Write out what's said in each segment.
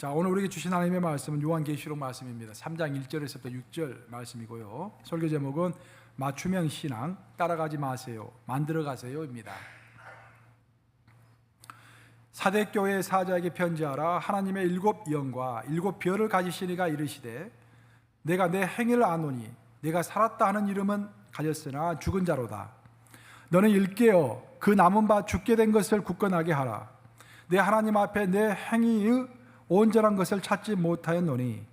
자, 오늘 우리에게 주신 하나님의 말씀은 요한계시록 말씀입니다. 3장 1절에서부터 6절 말씀이고요. 설교 제목은 맞춤형 신앙 따라가지 마세요, 만들어 가세요입니다. 사대교회 사자에게 편지하라. 하나님의 일곱 영과 일곱 별을 가지신 이가 이르시되 내가 내 행위를 아노니 내가 살았다 하는 이름은 가졌으나 죽은 자로다. 너는 일깨어 그 남은 바 죽게 된 것을 굳건하게 하라. 내 하나님 앞에 내 행위의 온전한 것을 찾지 못하였노니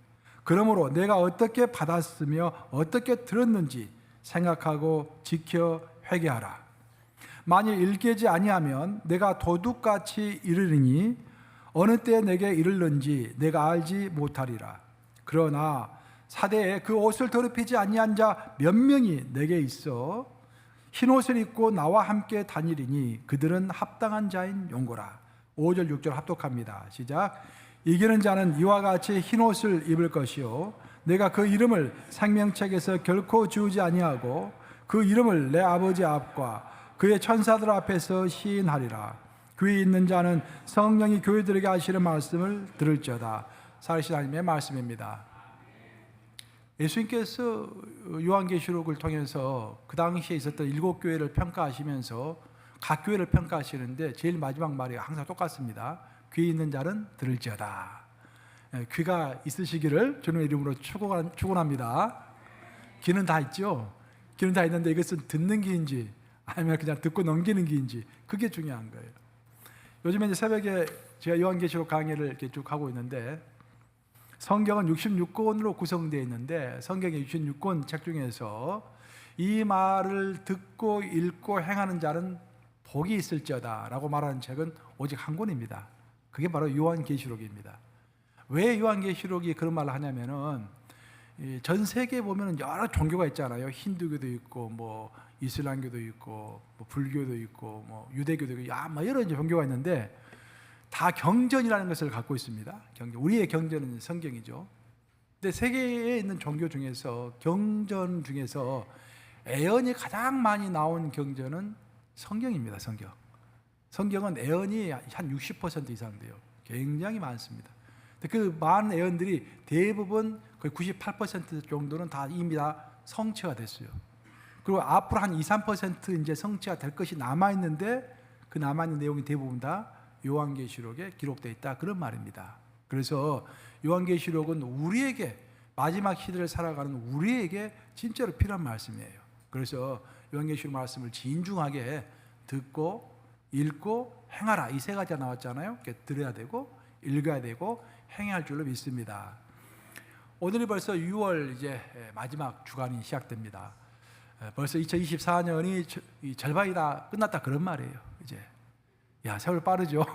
그러므로 내가 어떻게 받았으며 어떻게 들었는지 생각하고 지켜 회개하라. 만일 일깨지 아니하면 내가 도둑같이 이르리니 어느 때에 내게 이르는지 내가 알지 못하리라. 그러나 사대에 그 옷을 더럽히지 아니한 자 몇 명이 내게 있어 흰옷을 입고 나와 함께 다니리니 그들은 합당한 자인 용고라. 5절 6절 합독합니다. 시작. 이기는 자는 이와 같이 흰옷을 입을 것이요 내가 그 이름을 생명책에서 결코 지우지 아니하고 그 이름을 내 아버지 앞과 그의 천사들 앞에서 시인하리라. 귀에 있는 자는 성령이 교회들에게 하시는 말씀을 들을지어다. 살아계신 하나님의 말씀입니다. 예수님께서 요한계시록을 통해서 그 당시에 있었던 일곱 교회를 평가하시면서 각 교회를 평가하시는데 제일 마지막 말이 항상 똑같습니다. 귀 있는 자는 들을지어다. 귀가 있으시기를 주님의 이름으로 축원합니다. 귀는 다 있죠. 귀는 다 있는데 이것은 듣는 귀인지 아니면 그냥 듣고 넘기는 귀인지 그게 중요한 거예요. 요즘에 이제 새벽에 제가 요한계시록 강의를 이렇게 쭉 하고 있는데 성경은 66권으로 구성되어 있는데 성경의 66권 책 중에서 이 말을 듣고 읽고 행하는 자는 복이 있을지어다 라고 말하는 책은 오직 한 권입니다. 그게 바로 요한계시록입니다. 왜 요한계시록이 그런 말을 하냐면은 전 세계에 보면 여러 종교가 있잖아요. 힌두교도 있고 뭐 이슬람교도 있고 뭐 불교도 있고 뭐 유대교도 있고 뭐 여러 종교가 있는데 다 경전이라는 것을 갖고 있습니다. 경전. 우리의 경전은 성경이죠. 근데 세계에 있는 종교 중에서 경전 중에서 애언이 가장 많이 나온 경전은 성경입니다. 성경은 애언이 한 60% 이상 돼요. 굉장히 많습니다. 그 많은 애언들이 대부분 거의 98% 정도는 다 이미 다 성취가 됐어요. 그리고 앞으로 한 2, 3% 이제 성취가 될 것이 남아 있는데 그 남아 있는 내용이 대부분 다 요한계시록에 기록되어 있다 그런 말입니다. 그래서 요한계시록은 우리에게 마지막 시대를 살아가는 우리에게 진짜로 필요한 말씀이에요. 그래서 요한계시록 말씀을 진중하게 듣고 읽고 행하라 이 세 가지가 나왔잖아요. 들어야 되고 읽어야 되고 행해야 할 줄로 믿습니다. 오늘이 벌써 6월 이제 마지막 주간이 시작됩니다. 벌써 2024년이 절반이 다 끝났다 그런 말이에요. 이제 야 세월 빠르죠.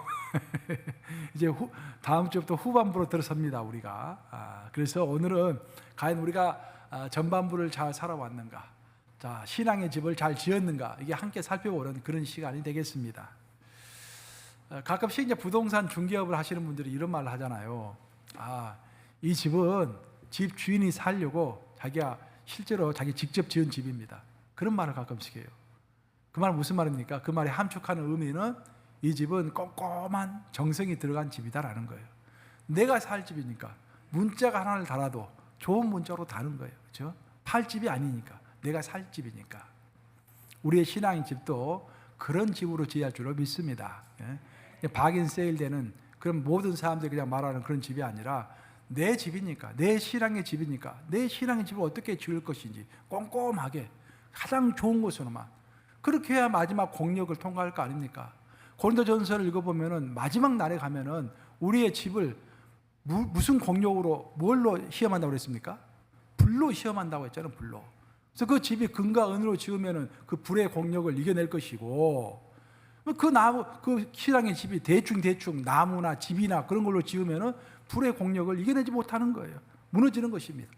이제 다음 주부터 후반부로 들어섭니다 우리가. 그래서 오늘은 과연 우리가 전반부를 잘 살아왔는가, 자 신앙의 집을 잘 지었는가 이게 함께 살펴보는 그런 시간이 되겠습니다. 가끔씩 이제 부동산 중개업을 하시는 분들이 이런 말을 하잖아요. 이 집은 집 주인이 살려고 자기가 실제로 자기 직접 지은 집입니다. 그런 말을 가끔씩 해요. 그 말은 무슨 말입니까? 그 말이 함축하는 의미는 이 집은 꼼꼼한 정성이 들어간 집이다라는 거예요. 내가 살 집이니까 문자가 하나를 달아도 좋은 문자로 다는 거예요. 그렇죠? 팔 집이 아니니까 내가 살 집이니까. 우리의 신앙의 집도 그런 집으로 지어야 할 줄로 믿습니다. 박인세일 되는 그런 모든 사람들이 그냥 말하는 그런 집이 아니라 내 집이니까, 내 신앙의 집이니까 내 신앙의 집을 어떻게 지을 것인지 꼼꼼하게 가장 좋은 곳으로만 그렇게 해야 마지막 공력을 통과할 거 아닙니까? 고린도전서를 읽어보면은 마지막 날에 가면은 우리의 집을 무슨 공력으로 뭘로 시험한다고 그랬습니까? 불로 시험한다고 했잖아요. 불로. 그래서 그 집이 금과 은으로 지으면은 그 불의 공력을 이겨낼 것이고 그 신앙의 집이 대충 나무나 집이나 그런 걸로 지으면은 불의 공력을 이겨내지 못하는 거예요. 무너지는 것입니다.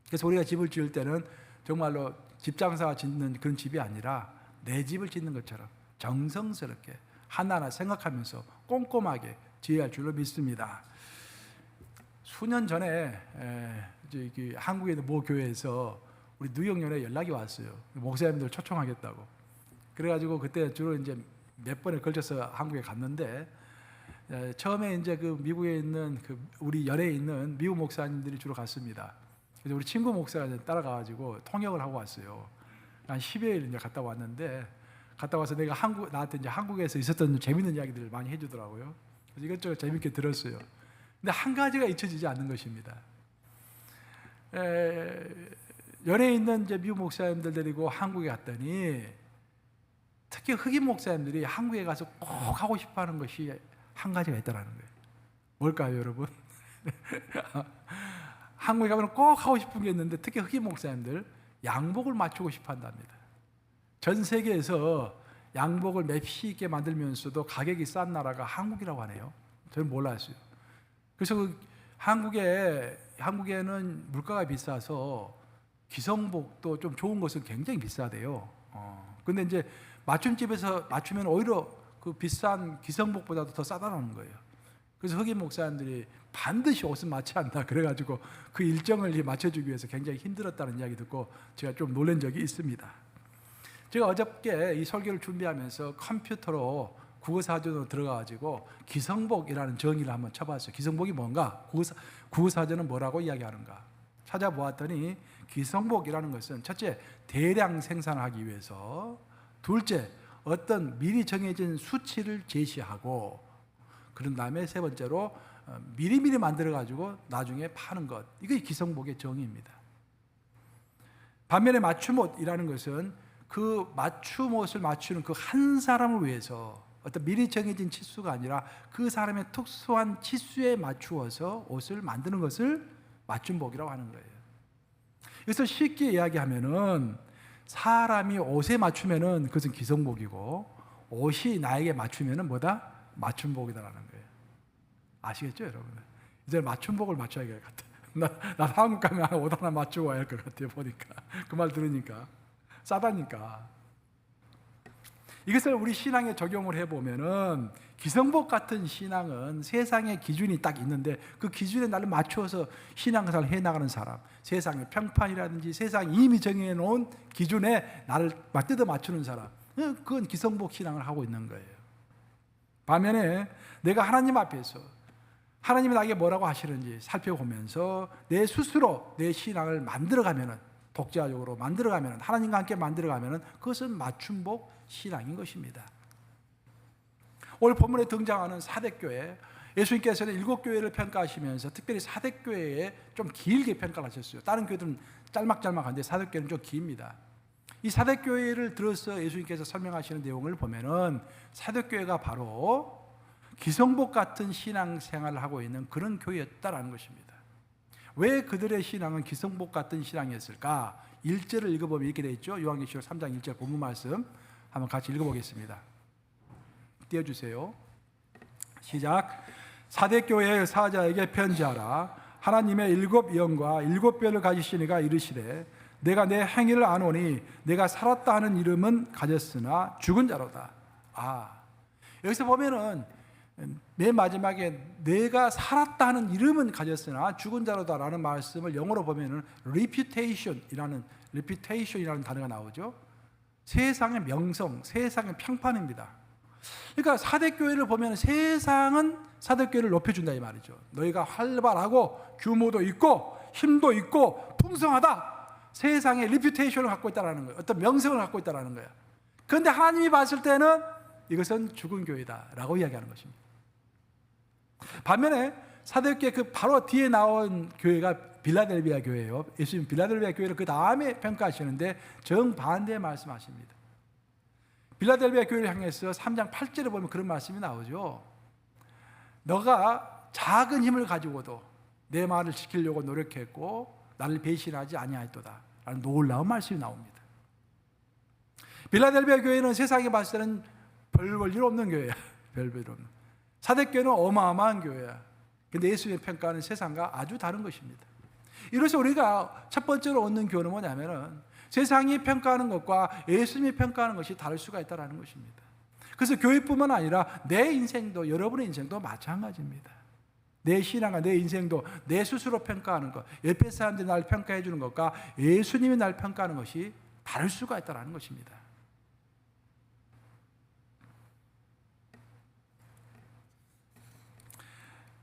그래서 우리가 집을 지을 때는 정말로 집장사가 짓는 그런 집이 아니라 내 집을 짓는 것처럼 정성스럽게 하나하나 생각하면서 꼼꼼하게 지어야 할 줄로 믿습니다. 수년 전에 한국에 있는 모 교회에서 우리 뉴욕연에 연락이 왔어요. 목사님들 초청하겠다고. 그래가지고 그때 주로 이제 몇 번에 걸쳐서 한국에 갔는데 처음에 이제 그 미국에 있는 그 우리 열에 있는 미국 목사님들이 주로 갔습니다. 그래서 우리 친구 목사가 따라가가지고 통역을 하고 왔어요. 한 10여일 이제 갔다 왔는데, 갔다 와서 내가 나한테 이제 한국에서 있었던 재밌는 이야기들을 많이 해주더라고요. 그래서 이것저것 재밌게 들었어요. 근데 한 가지가 잊혀지지 않는 것입니다. 열에 있는 이제 미국 목사님들 데리고 한국에 갔더니, 특히 흑인 목사님들이 한국에 가서 꼭 하고 싶어하는 것이 한 가지가 있다라는 거예요. 뭘까요, 여러분? 한국에 가면 꼭 하고 싶은 게 있는데, 특히 흑인 목사님들 양복을 맞추고 싶어한답니다. 전 세계에서 양복을 맵시 있게 만들면서도 가격이 싼 나라가 한국이라고 하네요. 저는 몰랐어요. 그래서 한국에는 물가가 비싸서 기성복도 좀 좋은 것은 굉장히 비싸대요. 근데 이제 맞춤집에서 맞추면 오히려 그 비싼 기성복보다도 더 싸다는 거예요. 그래서 흑인 목사님들이 반드시 옷은 맞춰야 한다 그래가지고 그 일정을 맞춰주기 위해서 굉장히 힘들었다는 이야기 듣고 제가 좀 놀란 적이 있습니다. 제가 어저께 이 설교를 준비하면서 컴퓨터로 국어사전으로 들어가가지고 기성복이라는 정의를 한번 쳐봤어요. 기성복이 뭔가? 국어사전은 뭐라고 이야기하는가? 찾아보았더니 기성복이라는 것은 첫째, 대량 생산하기 위해서, 둘째, 어떤 미리 정해진 수치를 제시하고, 그런 다음에 세 번째로 미리미리 만들어가지고 나중에 파는 것. 이게 기성복의 정의입니다. 반면에 맞춤옷이라는 것은 그 맞춤옷을 맞추는 그 한 사람을 위해서 어떤 미리 정해진 치수가 아니라 그 사람의 특수한 치수에 맞추어서 옷을 만드는 것을 맞춤복이라고 하는 거예요. 그래서 쉽게 이야기하면은 사람이 옷에 맞추면은 그것은 기성복이고, 옷이 나에게 맞추면은 뭐다? 맞춤복이다라는 거예요. 아시겠죠, 여러분? 이제 맞춤복을 맞춰야 될 것 같아요. 나 한국 가면 옷 하나 맞추고 와야 할 것 같아요. 보니까 그 말 들으니까 싸다니까. 이것을 우리 신앙에 적용을 해보면은 기성복 같은 신앙은 세상의 기준이 딱 있는데 그 기준에 나를 맞춰서 신앙생활을 해나가는 사람, 세상의 평판이라든지 세상이 이미 정해놓은 기준에 나를 뜯어 맞추는 사람, 그건 기성복 신앙을 하고 있는 거예요. 반면에 내가 하나님 앞에서 하나님이 나에게 뭐라고 하시는지 살펴보면서 내 스스로 내 신앙을 만들어가면은, 독자적으로 만들어가면은, 하나님과 함께 만들어가면은 그것은 맞춤복 신앙인 것입니다. 오늘 본문에 등장하는 사대교회, 예수님께서는 7교회를 평가하시면서 특별히 사대교회에 좀 길게 평가를 하셨어요. 다른 교회들은 짤막짤막한데 사대교회는 좀 깁니다. 이 사대교회를 들어서 예수님께서 설명하시는 내용을 보면은 사대교회가 바로 기성복 같은 신앙생활을 하고 있는 그런 교회였다라는 것입니다. 왜 그들의 신앙은 기성복 같은 신앙이었을까? 1절을 읽어보면 이렇게 되어 있죠. 요한계시록 3장 1절 본문 말씀 한번 같이 읽어보겠습니다. 띄워주세요. 시작. 사대교회의 사자에게 편지하라. 하나님의 7 영과 7뼈를 가지시니가 이르시되 내가 내 행위를 아노니 내가 살았다 하는 이름은 가졌으나 죽은 자로다. 여기서 보면은 맨 마지막에 내가 살았다 하는 이름은 가졌으나 죽은 자로다라는 말씀을 영어로 보면은 reputation이라는 단어가 나오죠. 세상의 명성, 세상의 평판입니다. 그러니까 사대교회를 보면 세상은 사대교회를 높여준다 이 말이죠. 너희가 활발하고 규모도 있고 힘도 있고 풍성하다. 세상의 리퓨테이션을 갖고 있다는 거예요. 어떤 명성을 갖고 있다는 거예요. 그런데 하나님이 봤을 때는 이것은 죽은 교회다라고 이야기하는 것입니다. 반면에 사대교회 그 바로 뒤에 나온 교회가 빌라델비아 교회예요. 예수님 빌라델비아 교회를 그 다음에 평가하시는데 정반대의 말씀하십니다. 빌라델비아 교회를 향해서 3장 8절에 보면 그런 말씀이 나오죠. 너가 작은 힘을 가지고도 내 말을 지키려고 노력했고 나를 배신하지 아니하였도다 라는 놀라운 말씀이 나옵니다. 빌라델비아 교회는 세상에 봤을 때는 별 볼 일 없는 교회야. 별 볼 일 없는. 사대교회는 어마어마한 교회야. 근데 예수님의 평가는 세상과 아주 다른 것입니다. 이로써 우리가 첫 번째로 얻는 교훈은 뭐냐면은 세상이 평가하는 것과 예수님이 평가하는 것이 다를 수가 있다는 것입니다. 그래서 교회뿐만 아니라 내 인생도, 여러분의 인생도 마찬가지입니다. 내 신앙과 내 인생도 내 스스로 평가하는 것, 옆에 사람들이 나를 평가해 주는 것과 예수님이 나를 평가하는 것이 다를 수가 있다는 것입니다.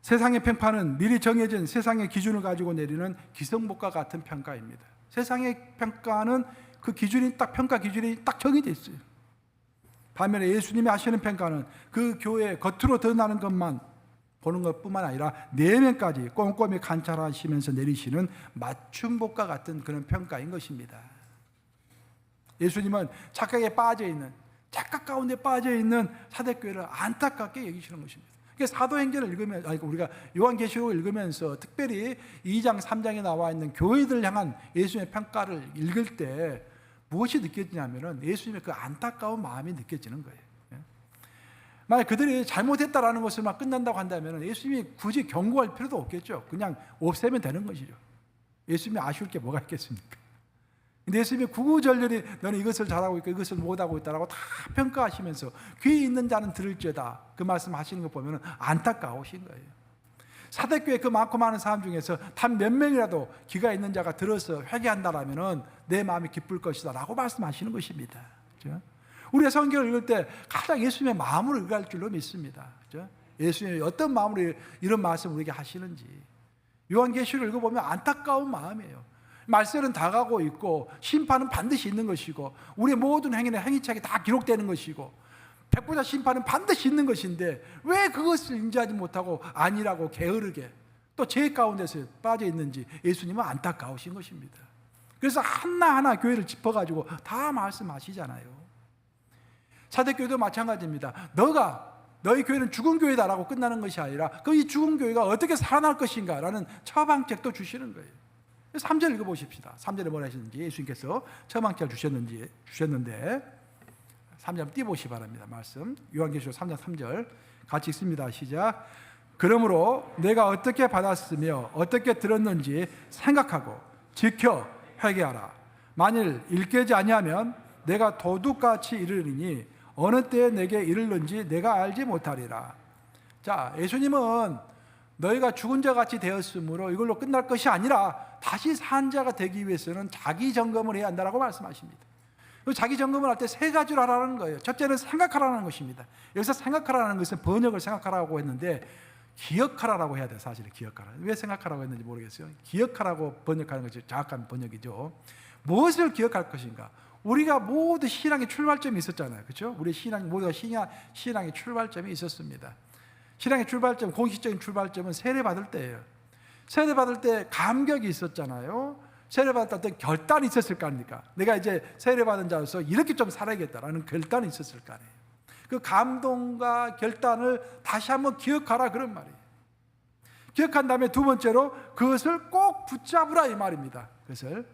세상의 평가는 미리 정해진 세상의 기준을 가지고 내리는 기성복과 같은 평가입니다. 세상의 평가는 그 기준이 딱 평가 기준이 딱 정해져 있어요. 반면에 예수님이 하시는 평가는 그 교회 겉으로 드러나는 것만 보는 것뿐만 아니라 내면까지 꼼꼼히 관찰하시면서 내리시는 맞춤복과 같은 그런 평가인 것입니다. 예수님은 착각에 빠져 있는, 착각 가운데 빠져 있는 사대교회를 안타깝게 여기시는 것입니다. 사도행전을 읽으면, 우리가 요한계시록을 읽으면서 특별히 2장, 3장에 나와 있는 교회들 향한 예수님의 평가를 읽을 때 무엇이 느껴지냐면은 예수님의 그 안타까운 마음이 느껴지는 거예요. 만약 그들이 잘못했다라는 것을 막 끝난다고 한다면 예수님이 굳이 경고할 필요도 없겠죠. 그냥 없애면 되는 것이죠. 예수님이 아쉬울 게 뭐가 있겠습니까? 근데 예수님이 구구절절히 너는 이것을 잘하고 있고 이것을 못하고 있다라고 다 평가하시면서 귀 있는 자는 들을지어다 그 말씀 하시는 거 보면 안타까우신 거예요. 사대교회 그 많고 많은 사람 중에서 단 몇 명이라도 귀가 있는 자가 들어서 회개한다라면 내 마음이 기쁠 것이다 라고 말씀하시는 것입니다. 그렇죠? 우리가 성경을 읽을 때 가장 예수님의 마음으로 읽을 줄로 믿습니다. 그렇죠? 예수님이 어떤 마음으로 이런 말씀을 우리에게 하시는지 요한계시를 읽어보면 안타까운 마음이에요. 말세는 다가고 있고 심판은 반드시 있는 것이고 우리의 모든 행위는 행위책에 다 기록되는 것이고 백보자 심판은 반드시 있는 것인데 왜 그것을 인지하지 못하고 아니라고 게으르게 또 죄 가운데서 빠져 있는지 예수님은 안타까우신 것입니다. 그래서 하나하나 교회를 짚어가지고 다 말씀하시잖아요. 사대교회도 마찬가지입니다. 너희 교회는 죽은 교회다라고 끝나는 것이 아니라 그 이 죽은 교회가 어떻게 살아날 것인가 라는 처방책도 주시는 거예요. 3절 읽어보십시다. 3절에 뭐라 하셨는지 예수님께서 처방책을 주셨는데 3절 띄보시 바랍니다. 말씀 요한계시록 3장 3절 같이 읽습니다. 시작. 그러므로 내가 어떻게 받았으며 어떻게 들었는지 생각하고 지켜 회개하라. 만일 일깨지 아니하면 내가 도둑같이 이르리니 어느 때에 내게 이르는지 내가 알지 못하리라. 자, 예수님은 너희가 죽은 자 같이 되었으므로 이걸로 끝날 것이 아니라 다시 산 자가 되기 위해서는 자기 점검을 해야 한다라고 말씀하십니다. 자기 점검을 할 때 세 가지로 하라는 거예요. 첫째는 생각하라는 것입니다. 여기서 생각하라는 것은 번역을 생각하라고 했는데 기억하라고 해야 돼요. 사실은 기억하라. 왜 생각하라고 했는지 모르겠어요. 기억하라고 번역하는 것이 정확한 번역이죠. 무엇을 기억할 것인가? 우리가 모두 신앙의 출발점이 있었잖아요. 그렇죠? 우리 모두가 신앙의 출발점이 있었습니다. 신앙의 출발점, 공식적인 출발점은 세례받을 때예요. 세례받을 때 감격이 있었잖아요. 세례받을 때 결단이 있었을 거 아닙니까? 내가 이제 세례받은 자로서 이렇게 좀 살아야겠다라는 결단이 있었을 거 아니에요. 그 감동과 결단을 다시 한번 기억하라 그런 말이에요. 기억한 다음에 두 번째로 그것을 꼭 붙잡으라 이 말입니다. 그것을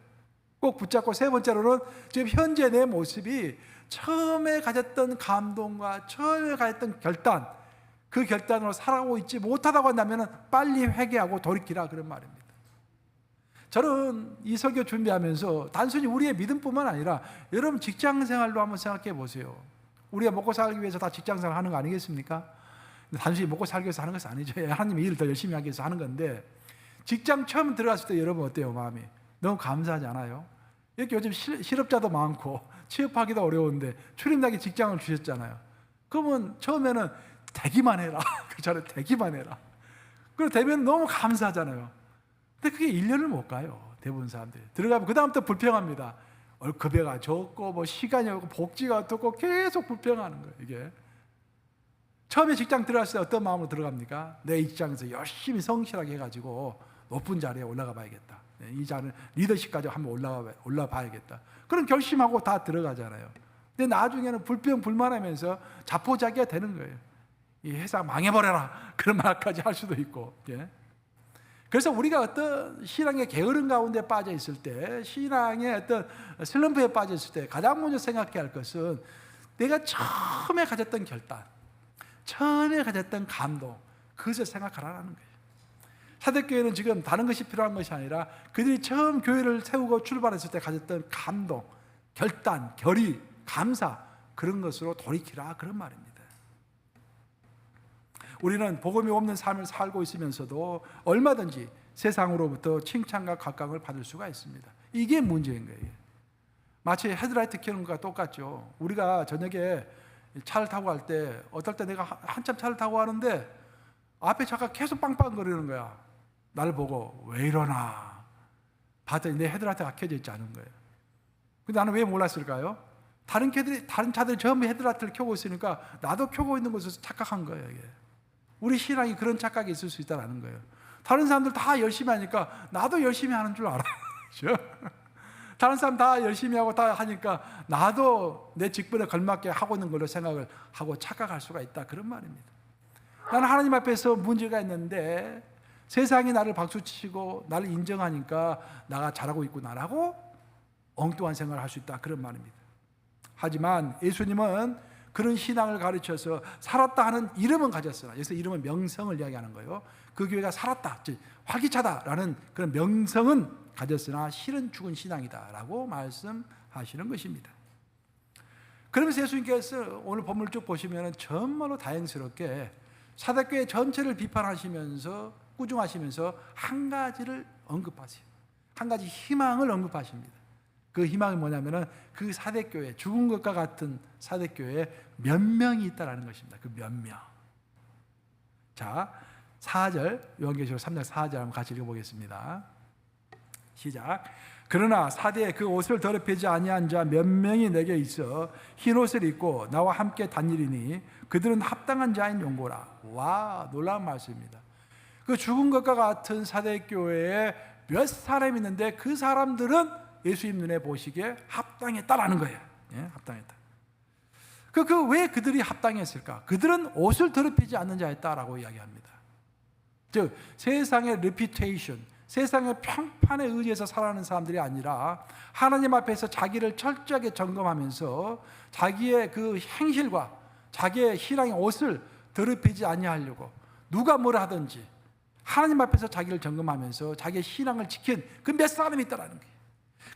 꼭 붙잡고 세 번째로는 지금 현재 내 모습이 처음에 가졌던 감동과 처음에 가졌던 결단, 그 결단으로 살아가고 있지 못하다고 한다면 빨리 회개하고 돌이키라 그런 말입니다. 저는 이 설교 준비하면서 단순히 우리의 믿음뿐만 아니라 여러분 직장생활도 한번 생각해 보세요. 우리가 먹고 살기 위해서 다 직장생활 하는 거 아니겠습니까? 단순히 먹고 살기 위해서 하는 것은 아니죠. 하나님의 일을 더 열심히 하기 위해서 하는 건데 직장 처음 들어갔을 때 여러분 어때요? 마음이 너무 감사하지 않아요? 이렇게 요즘 실업자도 많고 취업하기도 어려운데 출입나게 직장을 주셨잖아요. 그러면 처음에는 되기만 해라. 그렇잖아요. 되기만 해라. 그리고 되면 너무 감사하잖아요. 근데 그게 1년을 못 가요. 대부분 사람들이. 들어가면 그 다음부터 불평합니다. 급여가 적고 뭐 시간이 없고 복지가 어떻고 계속 불평하는 거예요. 이게 처음에 직장 들어갔을 때 어떤 마음으로 들어갑니까? 내 이 직장에서 열심히 성실하게 해가지고 높은 자리에 올라가 봐야겠다. 이 자리는 리더십까지 한번 올라가 봐야겠다. 그런 결심하고 다 들어가잖아요. 근데 나중에는 불평불만하면서 자포자기가 되는 거예요. 이 회사 망해버려라 그런 말까지 할 수도 있고. 예. 그래서 우리가 어떤 신앙의 게으름 가운데 빠져 있을 때, 신앙의 어떤 슬럼프에 빠져 있을 때 가장 먼저 생각해야 할 것은 내가 처음에 가졌던 결단, 처음에 가졌던 감동, 그것을 생각하라는 거예요. 사대교회는 지금 다른 것이 필요한 것이 아니라 그들이 처음 교회를 세우고 출발했을 때 가졌던 감동, 결단, 결의, 감사, 그런 것으로 돌이키라 그런 말입니다. 우리는 복음이 없는 삶을 살고 있으면서도 얼마든지 세상으로부터 칭찬과 각광을 받을 수가 있습니다. 이게 문제인 거예요. 마치 헤드라이트 켜는 것과 똑같죠. 우리가 저녁에 차를 타고 갈 때 어떨 때 내가 한참 차를 타고 가는데 앞에 차가 계속 빵빵거리는 거야. 나를 보고 왜 이러나 봤더니 내 헤드라이트가 켜져 있지 않은 거예요. 근데 나는 왜 몰랐을까요? 다른 차들이 전부 헤드라이트를 켜고 있으니까 나도 켜고 있는 것을 착각한 거예요. 이게. 우리 신앙이 그런 착각이 있을 수 있다는 거예요. 다른 사람들 다 열심히 하니까 나도 열심히 하는 줄 알아. 그렇죠? 다른 사람 다 열심히 하고 다 하니까 나도 내 직분에 걸맞게 하고 있는 걸로 생각을 하고 착각할 수가 있다. 그런 말입니다. 나는 하나님 앞에서 문제가 있는데 세상이 나를 박수치고 나를 인정하니까 나가 잘하고 있구나라고 엉뚱한 생각을 할 수 있다. 그런 말입니다. 하지만 예수님은 그런 신앙을 가르쳐서 살았다 하는 이름은 가졌으나, 여기서 이름은 명성을 이야기하는 거예요. 그 교회가 살았다, 즉 활기차다라는 그런 명성은 가졌으나 실은 죽은 신앙이다라고 말씀하시는 것입니다. 그러면서 예수님께서 오늘 본문을 쭉 보시면 정말로 다행스럽게 사대교회 전체를 비판하시면서 꾸중하시면서 한 가지를 언급하세요. 한 가지 희망을 언급하십니다. 그 희망이 뭐냐면은 그 사대교회, 죽은 것과 같은 사대교회에 몇 명이 있다라는 것입니다. 그 몇 명. 자, 4절, 요한계시록 3장 4절 한번 같이 읽어보겠습니다. 시작. 그러나 사대에 그 옷을 더럽히지 아니한 자 몇 명이 내게 있어 흰 옷을 입고 나와 함께 다니리니 그들은 합당한 자인 용고라. 와, 놀라운 말씀입니다. 그 죽은 것과 같은 사대교회에 몇 사람이 있는데 그 사람들은 예수님 눈에 보시기에 합당했다라는 거예요. 예, 합당했다. 왜 그들이 합당했을까? 그들은 옷을 더럽히지 않는 자였다라고 이야기합니다. 즉 세상의 reputation, 세상의 평판에 의지해서 살아가는 사람들이 아니라 하나님 앞에서 자기를 철저하게 점검하면서 자기의 그 행실과 자기의 신앙의 옷을 더럽히지 아니하려고 누가 뭐라 하든지 하나님 앞에서 자기를 점검하면서 자기의 신앙을 지킨 그 몇 사람이 있다라는 거예요.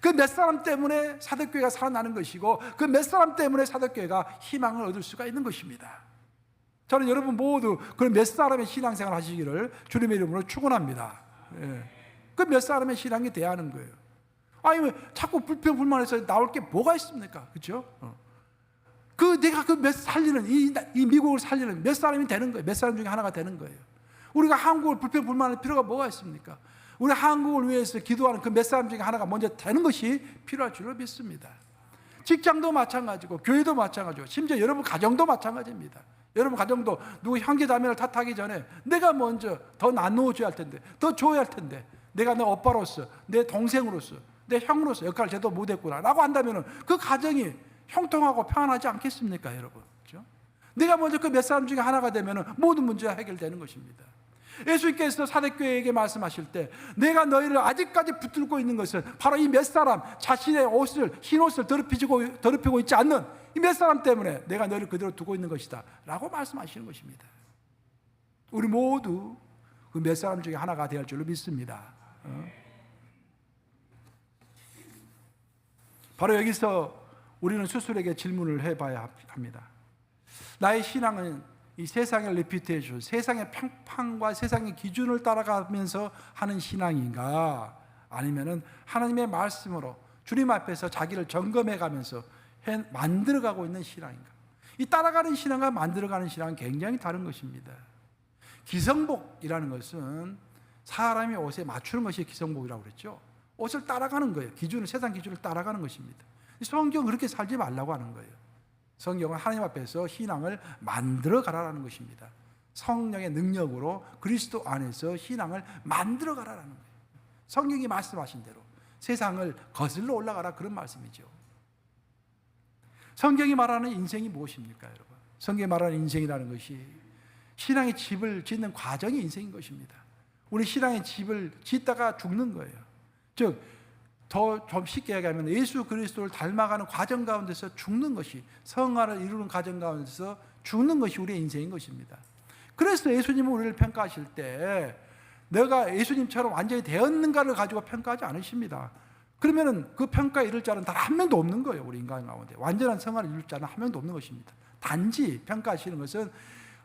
그 몇 사람 때문에 사도교회가 살아나는 것이고 그 몇 사람 때문에 사도교회가 희망을 얻을 수가 있는 것입니다. 저는 여러분 모두 그런 몇 사람의 신앙생활 하시기를 주님의 이름으로 축원합니다. 예. 그 몇 사람의 신앙이 돼야 하는 거예요. 아니 왜 자꾸 불평불만해서 나올 게 뭐가 있습니까? 그렇죠? 내가 그 몇 살리는 이 미국을 살리는 몇 사람이 되는 거예요. 몇 사람 중에 하나가 되는 거예요. 우리가 한국을 불평불만할 필요가 뭐가 있습니까? 우리 한국을 위해서 기도하는 그 몇 사람 중에 하나가 먼저 되는 것이 필요할 줄로 믿습니다. 직장도 마찬가지고 교회도 마찬가지고 심지어 여러분 가정도 마찬가지입니다. 여러분 가정도 누구 형제 자매를 탓하기 전에 내가 먼저 더 나누어줘야 할 텐데, 더 줘야 할 텐데, 내가 내 오빠로서, 내 동생으로서, 내 형으로서 역할을 제대로 못했구나 라고 한다면 그 가정이 형통하고 평안하지 않겠습니까, 여러분? 그렇죠? 내가 먼저 그 몇 사람 중에 하나가 되면 모든 문제가 해결되는 것입니다. 예수님께서 사대교회에게 말씀하실 때 내가 너희를 아직까지 붙들고 있는 것은 바로 이 몇 사람, 자신의 옷을, 흰 옷을 더럽히고 있지 않는 이 몇 사람 때문에 내가 너희를 그대로 두고 있는 것이다 라고 말씀하시는 것입니다. 우리 모두 그 몇 사람 중에 하나가 되어야 할 줄로 믿습니다. 바로 여기서 우리는 스스로에게 질문을 해봐야 합니다. 나의 신앙은 이 세상의 레퓨테이션, 세상의 평판과 세상의 기준을 따라가면서 하는 신앙인가? 아니면은 하나님의 말씀으로 주님 앞에서 자기를 점검해가면서 만들어가고 있는 신앙인가? 이 따라가는 신앙과 만들어가는 신앙은 굉장히 다른 것입니다. 기성복이라는 것은 사람이 옷에 맞추는 것이 기성복이라고 그랬죠. 옷을 따라가는 거예요. 세상 기준을 따라가는 것입니다. 성경은 그렇게 살지 말라고 하는 거예요. 성경은 하나님 앞에서 신앙을 만들어 가라라는 것입니다. 성령의 능력으로 그리스도 안에서 신앙을 만들어 가라라는 거예요. 성경이 말씀하신 대로 세상을 거슬러 올라가라, 그런 말씀이죠. 성경이 말하는 인생이 무엇입니까, 여러분? 성경이 말하는 인생이라는 것이 신앙의 집을 짓는 과정이 인생인 것입니다. 우리 신앙의 집을 짓다가 죽는 거예요. 즉 더 좀 쉽게 얘기하면 예수 그리스도를 닮아가는 과정 가운데서 죽는 것이, 성화를 이루는 과정 가운데서 죽는 것이 우리의 인생인 것입니다. 그래서 예수님은 우리를 평가하실 때 내가 예수님처럼 완전히 되었는가를 가지고 평가하지 않으십니다. 그러면은 그 평가에 이를 자는 단 한 명도 없는 거예요. 우리 인간 가운데 완전한 성화를 이룰 자는 한 명도 없는 것입니다. 단지 평가하시는 것은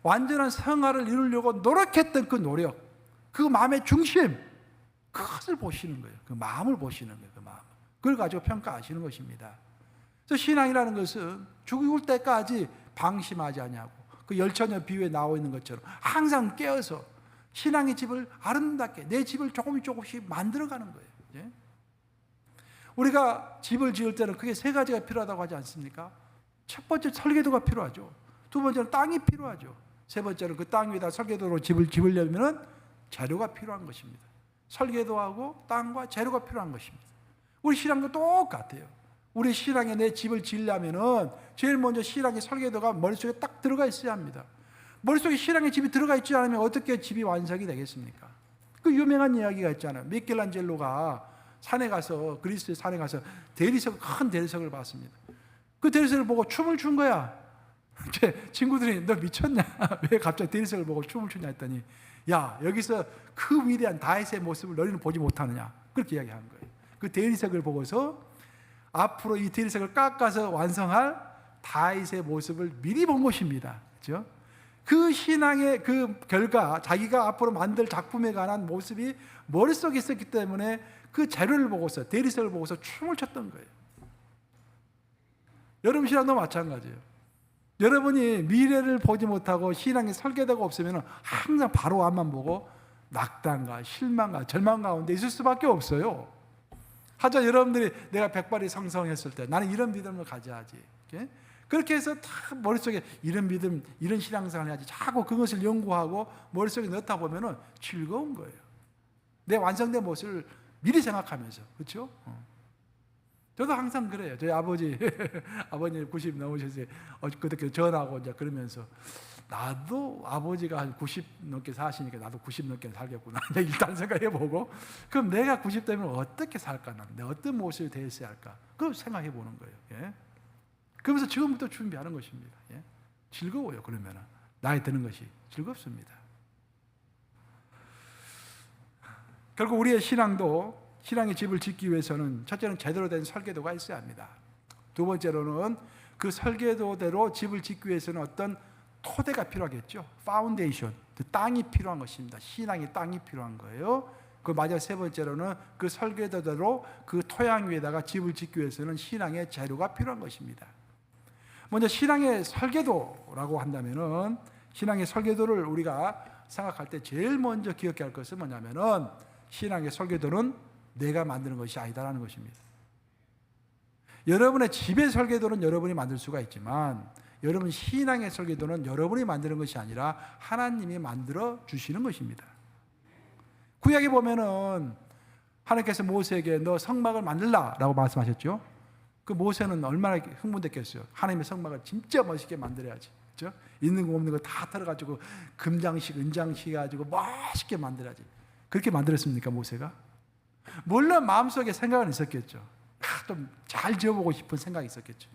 완전한 성화를 이루려고 노력했던 그 노력, 그 마음의 중심, 그것을 보시는 거예요. 그 마음을 보시는 거예요. 그 마음. 그걸 가지고 평가하시는 것입니다. 그래서 신앙이라는 것은 죽을 때까지 방심하지 아니하고 그 열처녀 비유에 나와 있는 것처럼 항상 깨어서 신앙의 집을 아름답게 내 집을 조금씩 만들어가는 거예요. 예? 우리가 집을 지을 때는 그게 세 가지가 필요하다고 하지 않습니까? 첫 번째 설계도가 필요하죠. 두 번째는 땅이 필요하죠. 세 번째는 그 땅 위에다 설계도로 집을 지으려면 재료가 필요한 것입니다. 설계도하고 땅과 재료가 필요한 것입니다. 우리 신앙도 똑같아요. 우리 신앙에 내 집을 지으려면은 제일 먼저 신앙의 설계도가 머릿속에 딱 들어가 있어야 합니다. 머릿속에 신앙의 집이 들어가 있지 않으면 어떻게 집이 완성이 되겠습니까? 그 유명한 이야기가 있잖아요. 미켈란젤로가 산에 가서, 그리스의 산에 가서 큰 대리석을 봤습니다. 그 대리석을 보고 춤을 춘 거야. 제 친구들이 너 미쳤냐? 왜 갑자기 대리석을 보고 춤을 추냐 했더니, 야, 여기서 그 위대한 다윗의 모습을 너희는 보지 못하느냐? 그렇게 이야기한 거예요. 그 대리석을 보고서 앞으로 이 대리석을 깎아서 완성할 다윗의 모습을 미리 본 것입니다. 그렇죠? 그 신앙의 그 결과, 자기가 앞으로 만들 작품에 관한 모습이 머릿속에 있었기 때문에 그 재료를 보고서, 대리석을 보고서 춤을 췄던 거예요. 여러분 신앙도 마찬가지예요. 여러분이 미래를 보지 못하고 신앙의 설계도가 없으면 항상 바로 앞만 보고 낙담과 실망과 절망 가운데 있을 수밖에 없어요. 하자 여러분들이 내가 백발이 성성했을 때 나는 이런 믿음을 가져야지. 그렇게 해서 다 머릿속에 이런 믿음, 이런 신앙생활을 해야지. 자꾸 그것을 연구하고 머릿속에 넣다 보면 즐거운 거예요. 내 완성된 모습을 미리 생각하면서. 그렇죠? 저도 항상 그래요. 저희 아버지, 아버님 90 넘으셨어요. 그렇게 전하고 이제 그러면서 나도 아버지가 한 90 넘게 사시니까 나도 90 넘게 살겠구나. 일단 생각해보고 그럼 내가 90 되면 어떻게 살까? 내가 어떤 모습이 되었어야 할까? 그걸 생각해보는 거예요. 예? 그러면서 지금부터 준비하는 것입니다. 예? 즐거워요. 그러면 나이 드는 것이 즐겁습니다. 결국 우리의 신앙도 신앙의 집을 짓기 위해서는 첫째는 제대로 된 설계도가 있어야 합니다. 두 번째로는 그 설계도대로 집을 짓기 위해서는 어떤 토대가 필요하겠죠. 파운데이션, 그 땅이 필요한 것입니다. 신앙의 땅이 필요한 거예요. 그 마지막 세 번째로는 그 설계도대로 그 토양 위에다가 집을 짓기 위해서는 신앙의 재료가 필요한 것입니다. 먼저 신앙의 설계도라고 한다면은 신앙의 설계도를 우리가 생각할 때 제일 먼저 기억해야 할 것은 뭐냐면은 신앙의 설계도는 내가 만드는 것이 아니다라는 것입니다. 여러분의 집의 설계도는 여러분이 만들 수가 있지만 여러분 신앙의 설계도는 여러분이 만드는 것이 아니라 하나님이 만들어 주시는 것입니다. 구약에 보면은 하나님께서 모세에게 너 성막을 만들라라고 말씀하셨죠. 그 모세는 얼마나 흥분됐겠어요. 하나님의 성막을 진짜 멋있게 만들어야지. 그렇죠? 있는 거 없는 거 다 털어가지고 금장식, 은장식 해가지고 멋있게 만들어야지. 그렇게 만들었습니까, 모세가? 물론 마음속에 생각은 있었겠죠. 좀 잘 지어보고 싶은 생각이 있었겠죠.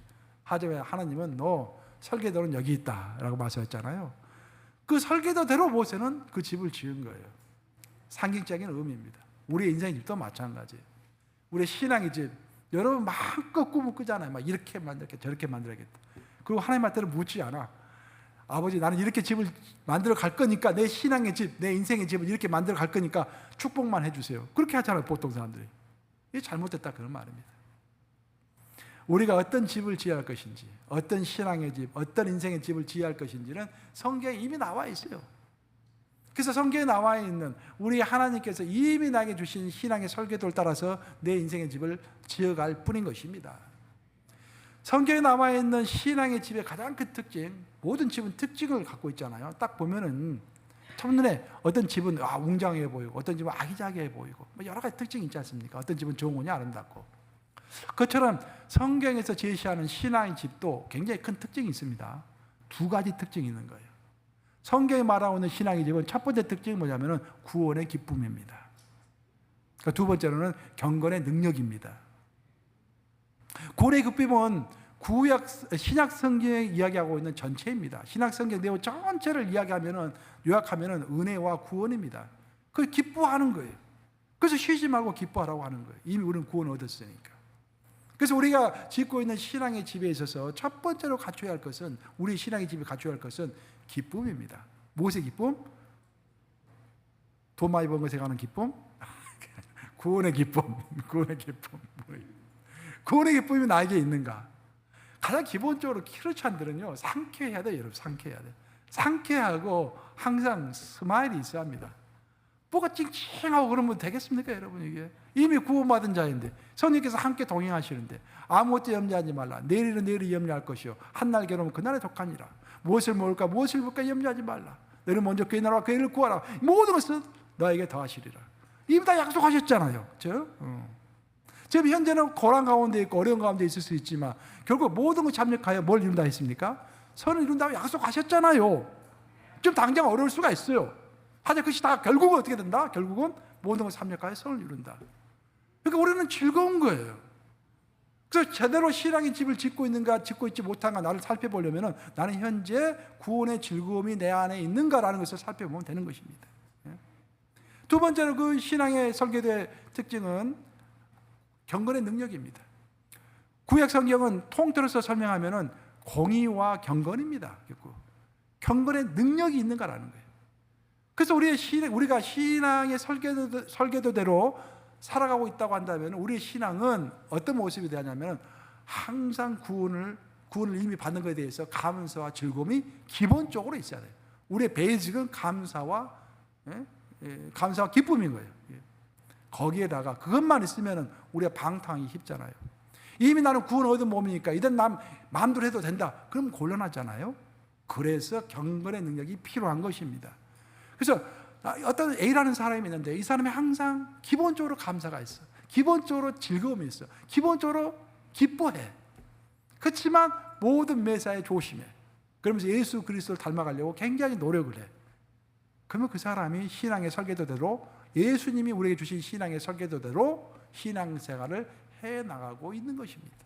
하지만 하나님은 너 설계도는 여기 있다라고 말씀했잖아요. 그 설계도대로 모세는 그 집을 지은 거예요. 상징적인 의미입니다. 우리의 인생의 집도 마찬가지예요. 우리의 신앙의 집, 여러분 마음껏 꿈을 꾸잖아요. 막 이렇게 만들겠다, 저렇게 만들겠다. 그리고 하나님한테는 묻지 않아. 아버지, 나는 이렇게 집을 만들어 갈 거니까 내 신앙의 집, 내 인생의 집을 이렇게 만들어 갈 거니까 축복만 해주세요. 그렇게 하잖아요, 보통 사람들이. 이게 잘못됐다 그런 말입니다. 우리가 어떤 집을 지어야 할 것인지, 어떤 신앙의 집, 어떤 인생의 집을 지어야 할 것인지는 성경에 이미 나와 있어요. 그래서 성경에 나와 있는 우리 하나님께서 이미 나에게 주신 신앙의 설계도를 따라서 내 인생의 집을 지어갈 뿐인 것입니다. 성경에 나와 있는 신앙의 집의 가장 큰 특징, 모든 집은 특징을 갖고 있잖아요. 딱 보면은 첫눈에 어떤 집은 웅장해 보이고 어떤 집은 아기자기해 보이고 여러 가지 특징이 있지 않습니까? 어떤 집은 정원이 아름답고. 그처럼 성경에서 제시하는 신앙의 집도 굉장히 큰 특징이 있습니다. 두 가지 특징이 있는 거예요. 성경이 말하고 있는 신앙의 집은 첫 번째 특징이 뭐냐면 구원의 기쁨입니다. 그러니까 두 번째로는 경건의 능력입니다. 구원의 기쁨은 구약 신약 성경에 이야기하고 있는 전체입니다. 신약 성경 내용 전체를 요약하면은 은혜와 구원입니다. 그 기뻐하는 거예요. 그래서 쉬지 말고 기뻐하라고 하는 거예요. 이미 우리는 구원을 얻었으니까. 그래서 우리가 짓고 있는 신앙의 집에 있어서 첫 번째로 갖춰야 할 것은, 우리 신앙의 집에 갖춰야 할 것은 기쁨입니다. 무엇의 기쁨? 돈 많이 번 것에 관한 기쁨? 구원의 기쁨. 구원의 기쁨. 구원의 기쁨이 나에게 있는가? 가장 기본적으로 크리스찬들은요, 상쾌해야 돼요, 여러분. 상쾌해야 돼요. 상쾌하고 항상 스마일이 있어야 합니다. 뭐가 찡찡하고 그러면 되겠습니까, 여러분? 이게 이미 구원받은 자인데 성령께서 함께 동행하시는데 아무것도 염려하지 말라. 내일은 내일이 염려할 것이요 한날 괴로우면 그날에 독하니라. 무엇을 먹을까 무엇을 입을까 염려하지 말라. 너는 먼저 그의 나라와 그의 일을 구하라. 모든 것은 너에게 더하시리라. 이미 다 약속하셨잖아요. 지금 현재는 고난 가운데 있고 어려운 가운데 있을 수 있지만 결국 모든 것 참여하여 뭘 이룬다 했습니까? 선을 이룬다고 약속하셨잖아요. 좀 당장 어려울 수가 있어요. 하지만 그것이 다 결국은 어떻게 된다? 결국은 모든 것을 참여하여 선을 이룬다. 그러니까 우리는 즐거운 거예요. 그래서 제대로 신앙의 집을 짓고 있는가 짓고 있지 못한가 나를 살펴보려면 나는 현재 구원의 즐거움이 내 안에 있는가라는 것을 살펴보면 되는 것입니다. 두 번째로 그 신앙의 설계도의 특징은 경건의 능력입니다. 구약 성경은 통틀어서 설명하면 공의와 경건입니다. 경건의 능력이 있는가라는 거예요. 그래서 우리가 신앙의 설계도대로 살아가고 있다고 한다면 우리의 신앙은 어떤 모습이 되냐면 항상 구원을 이미 받는 것에 대해서 감사와 즐거움이 기본적으로 있어야 돼요. 우리의 베이직은 감사와 기쁨인 거예요. 거기에다가 그것만 있으면 우리가 방탕하기 쉽잖아요. 이미 나는 구원 얻은 몸이니까 이젠 난 마음대로 해도 된다. 그럼 곤란하잖아요. 그래서 경건의 능력이 필요한 것입니다. 그래서 어떤 A라는 사람이 있는데 이 사람이 항상 기본적으로 감사가 있어. 기본적으로 즐거움이 있어. 기본적으로 기뻐해. 그렇지만 모든 매사에 조심해. 그러면서 예수 그리스도를 닮아가려고 굉장히 노력을 해. 그러면 그 사람이 신앙의 설계도대로 예수님이 우리에게 주신 신앙의 설계도대로 신앙생활을 해나가고 있는 것입니다.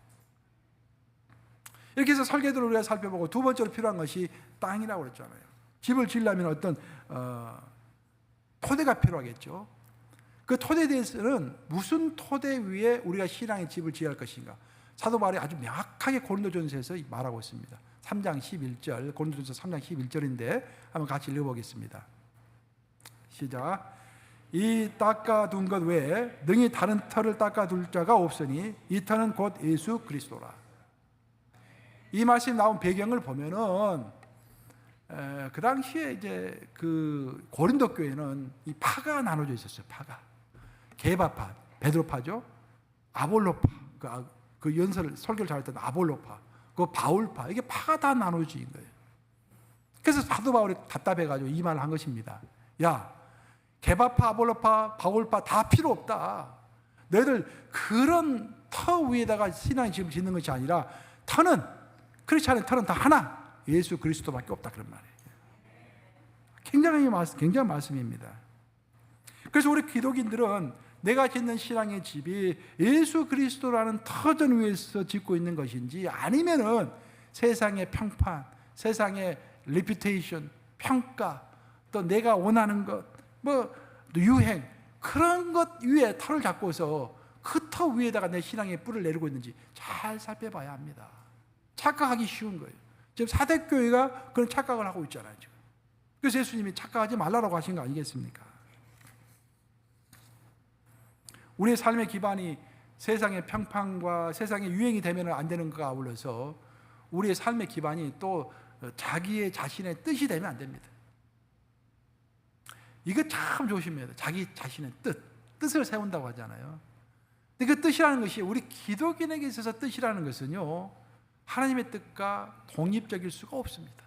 이렇게 해서 설계도를 우리가 살펴보고 두 번째로 필요한 것이 땅이라고 그랬잖아요. 집을 지으려면 어떤 토대가 필요하겠죠. 그 토대에 대해서는 무슨 토대 위에 우리가 신앙의 집을 지어야 할 것인가. 사도 바울이 아주 명확하게 고린도전서에서 말하고 있습니다. 3장 11절, 고린도전서 3장 11절인데 한번 같이 읽어보겠습니다. 시작. 이 닦아둔 것 외에 능히 다른 터를 닦아둘 자가 없으니 이 터는 곧 예수 그리스도라. 이 말씀이 나온 배경을 보면은 그 당시에 이제 그 고린도 교회는 이 파가 나눠져 있었어요. 파가 게바파, 베드로파죠. 아볼로파, 그 연설 설교를 잘했던 아볼로파, 그 바울파, 이게 파가 다 나눠진 거예요. 그래서 사도 바울이 답답해가지고 이 말을 한 것입니다. 야, 게바파, 아볼로파, 바울파 다 필요 없다. 너희들 그런 터 위에다가 신앙의 집을 짓는 것이 아니라 터는 크리스찬의 터는 다 하나. 예수 그리스도밖에 없다 그런 말이에요. 굉장한 말씀입니다. 그래서 우리 기독인들은 내가 짓는 신앙의 집이 예수 그리스도라는 터전 위에서 짓고 있는 것인지 아니면은 세상의 평판, 세상의 리퓨테이션, 평가, 또 내가 원하는 것, 유행 그런 것 위에 터를 잡고서 그 터 위에다가 내 신앙의 뿔을 내리고 있는지 잘 살펴봐야 합니다. 착각하기 쉬운 거예요. 지금 사대교회가 그런 착각을 하고 있잖아요. 지금. 그래서 예수님이 착각하지 말라고 하신 거 아니겠습니까? 우리의 삶의 기반이 세상의 평판과 세상의 유행이 되면 안 되는 것과 아울러서 우리의 삶의 기반이 또 자기의 자신의 뜻이 되면 안 됩니다. 이거 참 조심해야 돼요. 자기 자신의 뜻을 세운다고 하잖아요. 근데 그 뜻이라는 것이 우리 기독인에게 있어서 뜻이라는 것은요, 하나님의 뜻과 독립적일 수가 없습니다.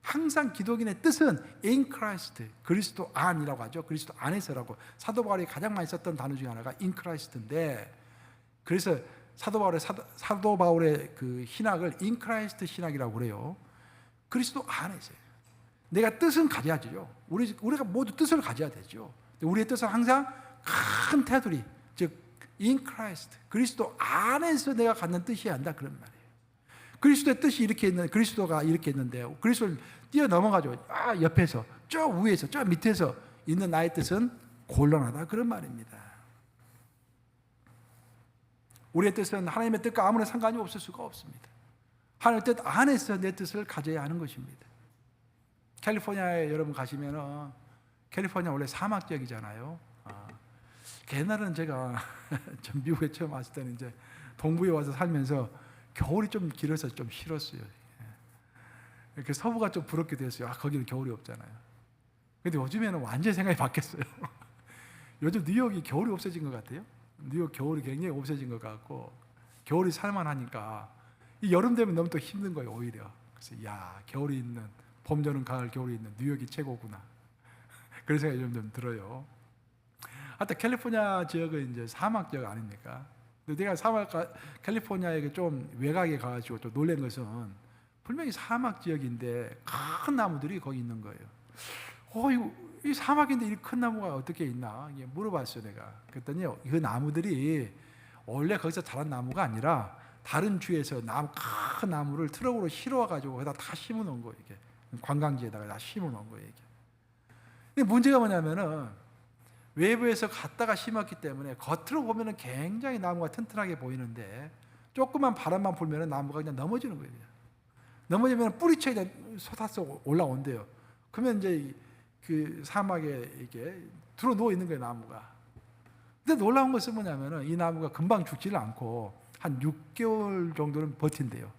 항상 기독인의 뜻은 in Christ, 그리스도 안이라고 하죠. 그리스도 안에서라고. 사도 바울이 가장 많이 썼던 단어 중에 하나가 in Christ인데, 그래서 사도 바울의 그 신학을 in Christ 신학이라고 그래요. 그리스도 안에서요. 내가 뜻은 가져야죠. 우리가 모두 뜻을 가져야 되죠. 우리의 뜻은 항상 큰 테두리, 즉 in Christ, 그리스도 안에서 내가 갖는 뜻이어야 한다 그런 말이에요. 그리스도의 뜻이 이렇게 있는데, 그리스도가 이렇게 있는데 그리스도를 뛰어넘어가지고 옆에서 저 위에서 저 밑에서 있는 나의 뜻은 곤란하다 그런 말입니다. 우리의 뜻은 하나님의 뜻과 아무런 상관이 없을 수가 없습니다. 하나님의 뜻 안에서 내 뜻을 가져야 하는 것입니다. 캘리포니아에 여러분 가시면은, 캘리포니아 원래 사막 지역이잖아요. 옛날에는 제가 전 미국에 처음 왔을 때는 이제 동부에 와서 살면서 겨울이 좀 길어서 좀 싫었어요. 이렇게 서부가 좀 부럽게 됐어요. 거기는 겨울이 없잖아요. 근데 요즘에는 완전히 생각이 바뀌었어요. 요즘 뉴욕이 겨울이 없어진 것 같아요. 뉴욕 겨울이 굉장히 없어진 것 같고, 겨울이 살만하니까 이 여름 되면 너무 또 힘든 거예요, 오히려. 그래서 야, 겨울이 있는, 봄, 여름, 가을, 겨울이 있는 뉴욕이 최고구나. 그런 생각이 좀 들어요. 하여튼 캘리포니아 지역은 이제 사막 지역 아닙니까? 근데 내가 캘리포니아에 좀 외곽에 가가지고 또 놀란 것은 분명히 사막 지역인데 큰 나무들이 거기 있는 거예요. 이 사막인데 이 큰 나무가 어떻게 있나? 물어봤어요, 내가. 그랬더니 그 나무들이 원래 거기서 자란 나무가 아니라 다른 주에서 큰 나무를 트럭으로 실어와가지고 거기다 다 심어 놓은 거예요, 이게. 관광지에다가 다 심어 놓은 거예요, 이게. 근데 문제가 뭐냐면은 외부에서 갖다가 심었기 때문에 겉으로 보면은 굉장히 나무가 튼튼하게 보이는데 조금만 바람만 불면은 나무가 그냥 넘어지는 거예요. 넘어지면 뿌리채 그냥 솟아서 올라온대요. 그러면 이제 그 사막에 이게 들어 누워 있는 거예요, 나무가. 근데 놀라운 것은 뭐냐면은 이 나무가 금방 죽지를 않고 한 6개월 정도는 버틴대요.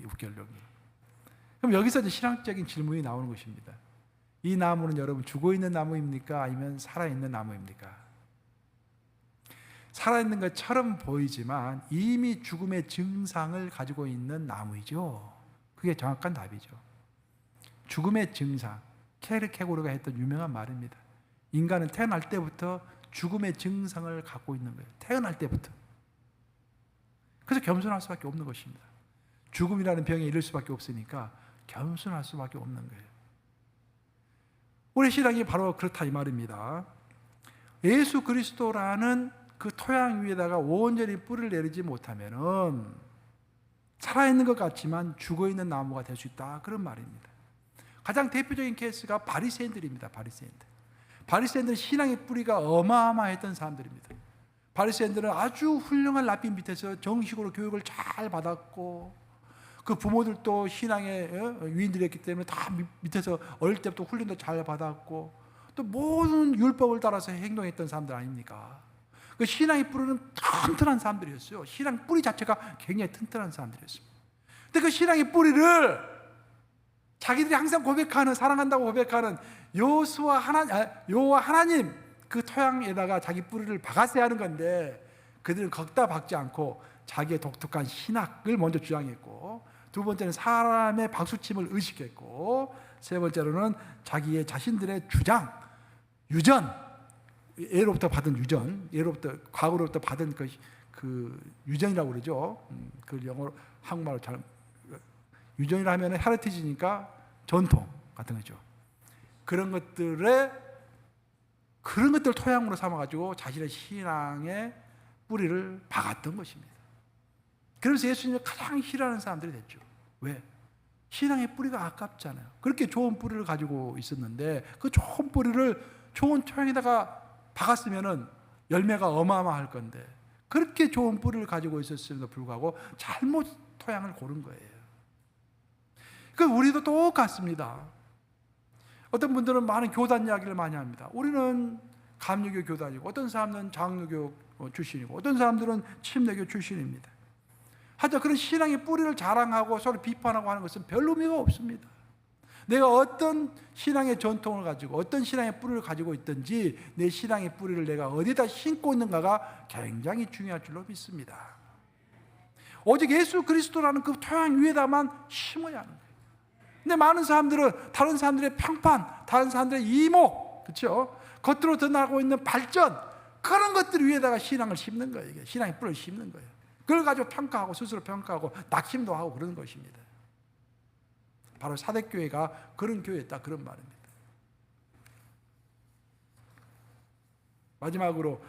6개월 정도. 그럼 여기서 이제 신앙적인 질문이 나오는 것입니다. 이 나무는 여러분 죽어 있는 나무입니까? 아니면 살아 있는 나무입니까? 살아 있는 것처럼 보이지만 이미 죽음의 증상을 가지고 있는 나무이죠. 그게 정확한 답이죠. 죽음의 증상. 케르케고르가 했던 유명한 말입니다. 인간은 태어날 때부터 죽음의 증상을 갖고 있는 거예요. 태어날 때부터. 그래서 겸손할 수밖에 없는 것입니다. 죽음이라는 병에 이를 수밖에 없으니까 겸손할 수밖에 없는 거예요. 우리 신앙이 바로 그렇다 이 말입니다. 예수 그리스도라는 그 토양 위에다가 온전히 뿌리를 내리지 못하면은 살아있는 것 같지만 죽어있는 나무가 될 수 있다, 그런 말입니다. 가장 대표적인 케이스가 바리새인들입니다. 바리새인들은 신앙의 뿌리가 어마어마했던 사람들입니다. 바리새인들은 아주 훌륭한 랍비 밑에서 정식으로 교육을 잘 받았고, 그 부모들도 신앙의 위인들이었기 때문에 다 밑에서 어릴 때부터 훈련도 잘 받았고, 또 모든 율법을 따라서 행동했던 사람들 아닙니까? 그 신앙의 뿌리는 튼튼한 사람들이었어요. 신앙 뿌리 자체가 굉장히 튼튼한 사람들이었습니다. 근데 그 신앙의 뿌리를 자기들이 항상 고백하는, 사랑한다고 고백하는 여호와 하나님 그 토양에다가 자기 뿌리를 박았어야 하는 건데, 그들은 거기다 박지 않고 자기의 독특한 신학을 먼저 주장했고, 두 번째는 사람의 박수침을 의식했고, 세 번째로는 자기의 자신들의 주장, 유전, 예로부터 받은 유전, 과거로부터 받은 그 유전이라고 그러죠. 그 영어로, 한국말로 잘, 유전이라 하면 헤리티지니까 전통 같은 거죠. 그런 것들을 토양으로 삼아가지고 자신의 신앙의 뿌리를 박았던 것입니다. 그래서 예수님을 가장 싫어하는 사람들이 됐죠. 왜? 신앙의 뿌리가 아깝잖아요. 그렇게 좋은 뿌리를 가지고 있었는데 그 좋은 뿌리를 좋은 토양에다가 박았으면은 열매가 어마어마할 건데, 그렇게 좋은 뿌리를 가지고 있었음에도 불구하고 잘못 토양을 고른 거예요. 그 우리도 똑같습니다. 어떤 분들은 많은 교단 이야기를 많이 합니다. 우리는 감리교 교단이고, 어떤 사람은 장로교 출신이고, 어떤 사람들은 침례교 출신입니다. 하여튼 그런 신앙의 뿌리를 자랑하고 서로 비판하고 하는 것은 별 의미가 없습니다. 내가 어떤 신앙의 전통을 가지고 어떤 신앙의 뿌리를 가지고 있든지 내 신앙의 뿌리를 내가 어디다 심고 있는가가 굉장히 중요할 줄로 믿습니다. 오직 예수 그리스도라는 그 토양 위에다만 심어야 하는 거예요. 근데 많은 사람들은 다른 사람들의 평판, 다른 사람들의 이목, 그렇죠? 겉으로 드러나고 있는 발전, 그런 것들 위에다가 신앙을 심는 거예요. 이게 신앙의 뿌리를 심는 거예요. 그걸 가지고 평가하고 스스로 평가하고 낙심도 하고 그러는 것입니다. 바로 사대교회가 그런 교회였다, 그런 말입니다. 마지막으로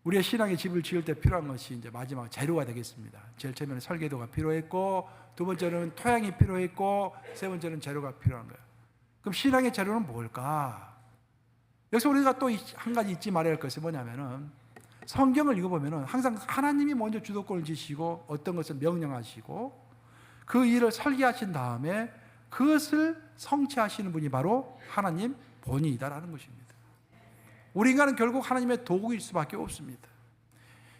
우리의 신앙의 집을 지을 때 필요한 것이 이제 마지막 재료가 되겠습니다. 제일 처음에는 설계도가 필요했고, 두 번째는 토양이 필요했고, 세 번째는 재료가 필요한 거예요. 그럼 신앙의 재료는 뭘까? 여기서 우리가 또 한 가지 잊지 말아야 할 것이 뭐냐면은, 성경을 읽어보면은 항상 하나님이 먼저 주도권을 지시고 어떤 것을 명령하시고 그 일을 설계하신 다음에 그것을 성취하시는 분이 바로 하나님 본인이다라는 것입니다. 우리 인간은 결국 하나님의 도구일 수밖에 없습니다.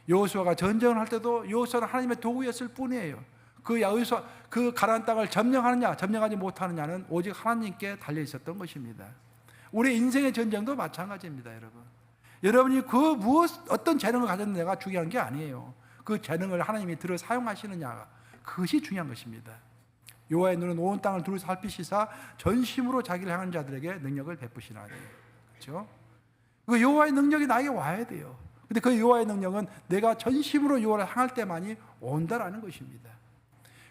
여호수아가 전쟁을 할 때도 여호수아는 하나님의 도구였을 뿐이에요. 그 가나안 땅을 점령하느냐 점령하지 못하느냐는 오직 하나님께 달려 있었던 것입니다. 우리 인생의 전쟁도 마찬가지입니다, 여러분. 여러분이 어떤 재능을 가졌느냐가 중요한 게 아니에요. 그 재능을 하나님이 들어 사용하시느냐가 그것이 중요한 것입니다. 여호와의 눈은 온 땅을 두루 살피시사 전심으로 자기를 향하는 자들에게 능력을 베푸시나니. 그렇죠? 그 여호와의 능력이 나에게 와야 돼요. 근데 그 여호와의 능력은 내가 전심으로 여호와를 향할 때만이 온다라는 것입니다.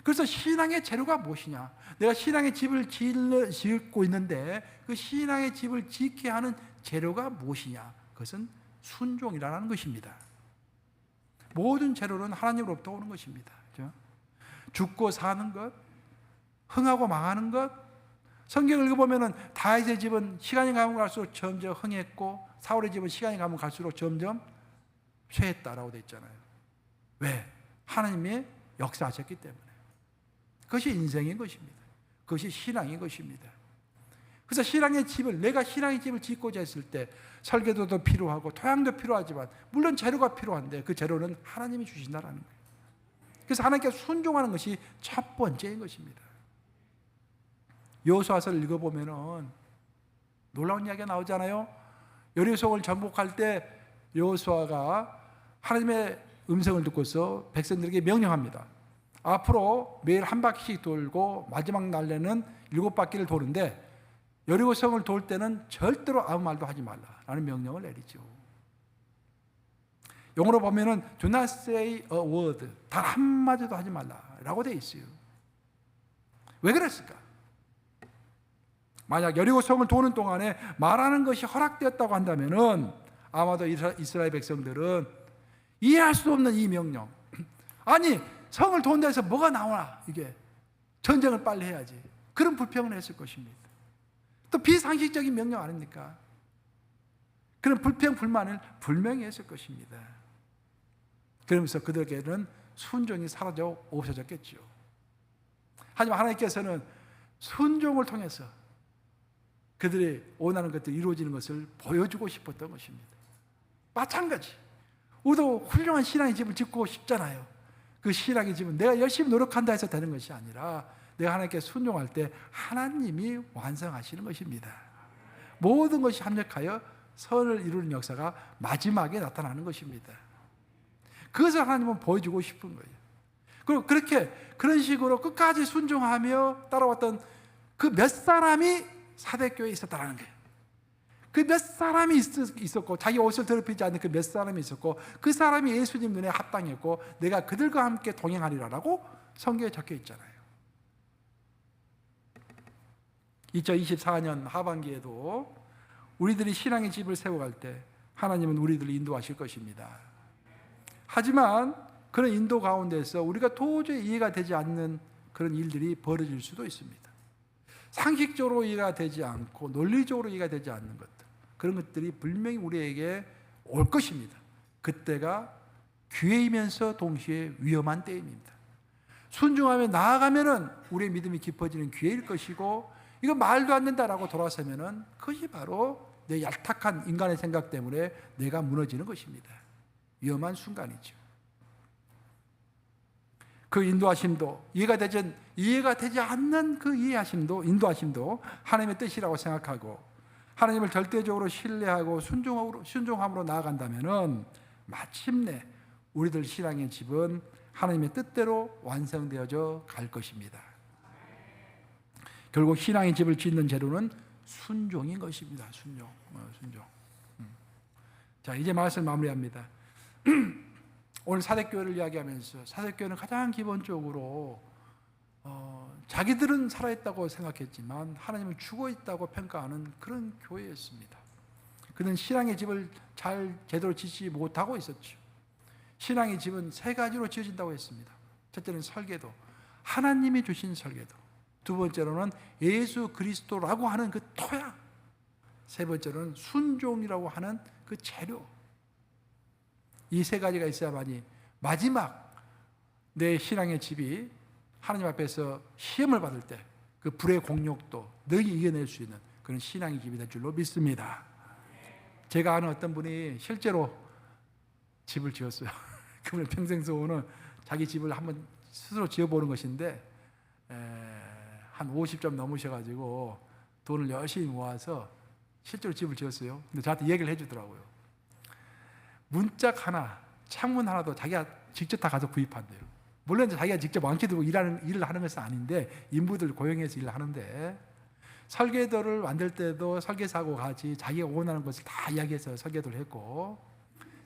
그래서 신앙의 재료가 무엇이냐? 내가 신앙의 집을 짓고 있는데 그 신앙의 집을 짓게 하는 재료가 무엇이냐? 그것은 순종이라는 것입니다. 모든 재료는 하나님으로부터 오는 것입니다. 그렇죠? 죽고 사는 것, 흥하고 망하는 것. 성경을 읽어보면 다윗의 집은 시간이 가면 갈수록 점점 흥했고 사울의 집은 시간이 가면 갈수록 점점 쇠했다라고 되어 있잖아요. 왜? 하나님이 역사하셨기 때문에. 그것이 인생인 것입니다. 그것이 신앙인 것입니다. 그래서 내가 신앙의 집을 짓고자 했을 때 설계도도 필요하고 토양도 필요하지만 물론 재료가 필요한데 그 재료는 하나님이 주신다라는 거예요. 그래서 하나님께 순종하는 것이 첫 번째인 것입니다. 여호수아서를 읽어보면 놀라운 이야기가 나오잖아요. 여리고성을 정복할 때 여호수아가 하나님의 음성을 듣고서 백성들에게 명령합니다. 앞으로 매일 한 바퀴씩 돌고 마지막 날에는 7바퀴를 도는데 여리고성을 돌 때는 절대로 아무 말도 하지 말라라는 명령을 내리죠. 영어로 보면은 do not say a word, 단 한마디도 하지 말라라고 되어 있어요. 왜 그랬을까? 만약 여리고성을 도는 동안에 말하는 것이 허락되었다고 한다면은 아마도 이스라엘 백성들은 이해할 수 없는 이 명령, 아니 성을 도는 데서 뭐가 나오나, 이게 전쟁을 빨리 해야지, 그런 불평을 했을 것입니다. 또 비상식적인 명령 아닙니까? 그런 불평 불만을 분명히 했을 것입니다. 그러면서 그들에게는 순종이 사라져 없어졌겠죠. 하지만 하나님께서는 순종을 통해서 그들이 원하는 것들이 이루어지는 것을 보여주고 싶었던 것입니다. 마찬가지, 우리도 훌륭한 신앙의 집을 짓고 싶잖아요. 그 신앙의 집은 내가 열심히 노력한다 해서 되는 것이 아니라 내가 하나님께 순종할 때 하나님이 완성하시는 것입니다. 모든 것이 합력하여 선을 이루는 역사가 마지막에 나타나는 것입니다. 그것을 하나님은 보여주고 싶은 거예요. 그리고 그런 식으로 끝까지 순종하며 따라왔던 그 몇 사람이 사대교회에 있었다는 거예요. 그 몇 사람이 있었고, 자기 옷을 더럽히지 않는 그 몇 사람이 있었고, 그 사람이 예수님 눈에 합당했고 내가 그들과 함께 동행하리라라고 성경에 적혀 있잖아요. 2024년 하반기에도 우리들이 신앙의 집을 세워갈 때 하나님은 우리들을 인도하실 것입니다. 하지만 그런 인도 가운데서 우리가 도저히 이해가 되지 않는 그런 일들이 벌어질 수도 있습니다. 상식적으로 이해가 되지 않고 논리적으로 이해가 되지 않는 것들, 그런 것들이 분명히 우리에게 올 것입니다. 그때가 기회이면서 동시에 위험한 때입니다. 순종하며 나아가면은 우리의 믿음이 깊어지는 기회일 것이고, 이거 말도 안 된다라고 돌아서면은 그것이 바로 내 얄팍한 인간의 생각 때문에 내가 무너지는 것입니다. 위험한 순간이죠. 그 인도하심도 이해가 되지 않는 그 인도하심도 하나님의 뜻이라고 생각하고 하나님을 절대적으로 신뢰하고 순종함으로 나아간다면은 마침내 우리들 신앙의 집은 하나님의 뜻대로 완성되어져 갈 것입니다. 결국 신앙의 집을 짓는 재료는 순종인 것입니다. 순종. 자, 이제 말씀을 마무리합니다. 오늘 사대교회를 이야기하면서 사대교회는 가장 기본적으로 자기들은 살아있다고 생각했지만 하나님은 죽어있다고 평가하는 그런 교회였습니다. 그는 신앙의 집을 제대로 짓지 못하고 있었죠. 신앙의 집은 세 가지로 지어진다고 했습니다. 첫째는 설계도, 하나님이 주신 설계도. 두 번째로는 예수 그리스도라고 하는 그 토양. 세 번째로는 순종이라고 하는 그 재료. 이 세 가지가 있어야만이 마지막 내 신앙의 집이 하나님 앞에서 시험을 받을 때 그 불의 공력도 능히 이겨낼 수 있는 그런 신앙의 집이 될 줄로 믿습니다. 제가 아는 어떤 분이 실제로 집을 지었어요. 그분의 평생 소원은 자기 집을 한번 스스로 지어보는 것인데 한 50점 넘으셔가지고 돈을 열심히 모아서 실제로 집을 지었어요. 근데 저한테 얘기를 해주더라고요. 문짝 하나, 창문 하나도 자기가 직접 다 가서 구입한대요. 물론 이제 자기가 직접 왕치 들고 일을 하는 것은 아닌데 인부들 고용해서 일을 하는데, 설계도를 만들 때도 설계사하고 같이 자기가 원하는 것을 다 이야기해서 설계도를 했고,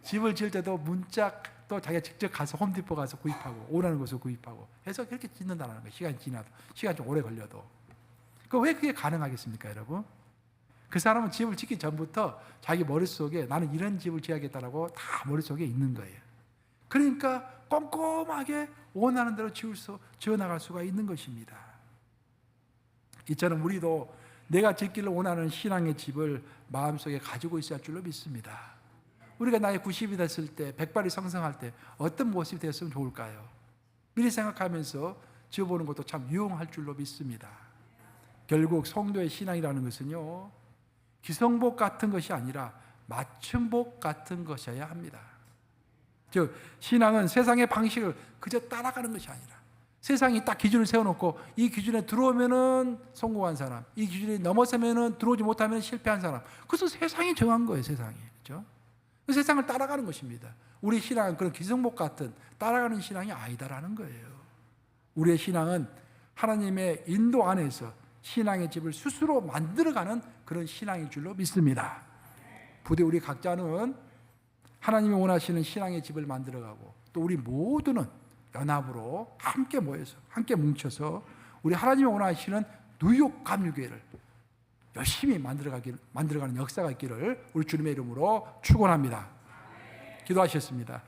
집을 지을 때도 문짝도 자기가 직접 가서 홈디포 가서 구입하고 원하는 것을 구입하고 해서 그렇게 짓는다는 거예요. 시간이 지나도, 시간이 좀 오래 걸려도. 왜 그게 가능하겠습니까, 여러분? 그 사람은 집을 짓기 전부터 자기 머릿속에 나는 이런 집을 지어야겠다라고 다 머릿속에 있는 거예요. 그러니까 꼼꼼하게 원하는 대로 지어나갈 수가 있는 것입니다. 이처럼 우리도 내가 짓기를 원하는 신앙의 집을 마음속에 가지고 있어야 할 줄로 믿습니다. 우리가 나이 90이 됐을 때, 100발이 성성할 때 어떤 모습이 되었으면 좋을까요? 미리 생각하면서 지어보는 것도 참 유용할 줄로 믿습니다. 결국 성도의 신앙이라는 것은요, 기성복 같은 것이 아니라 맞춤복 같은 것이어야 합니다. 즉 신앙은 세상의 방식을 그저 따라가는 것이 아니라, 세상이 딱 기준을 세워놓고 이 기준에 들어오면은 성공한 사람, 이 기준에 넘어서면은 들어오지 못하면 실패한 사람, 그것은 세상이 정한 거예요. 세상이. 그렇죠? 그 세상을 따라가는 것입니다. 우리 신앙은 그런 기성복 같은 따라가는 신앙이 아니다라는 거예요. 우리의 신앙은 하나님의 인도 안에서 신앙의 집을 스스로 만들어가는 그런 신앙인 줄로 믿습니다. 부디 우리 각자는 하나님이 원하시는 신앙의 집을 만들어가고, 또 우리 모두는 연합으로 함께 모여서, 함께 뭉쳐서 우리 하나님이 원하시는 뉴욕 감리교회를 열심히 만들어가는 역사가 있기를 우리 주님의 이름으로 축원합니다. 기도하셨습니다.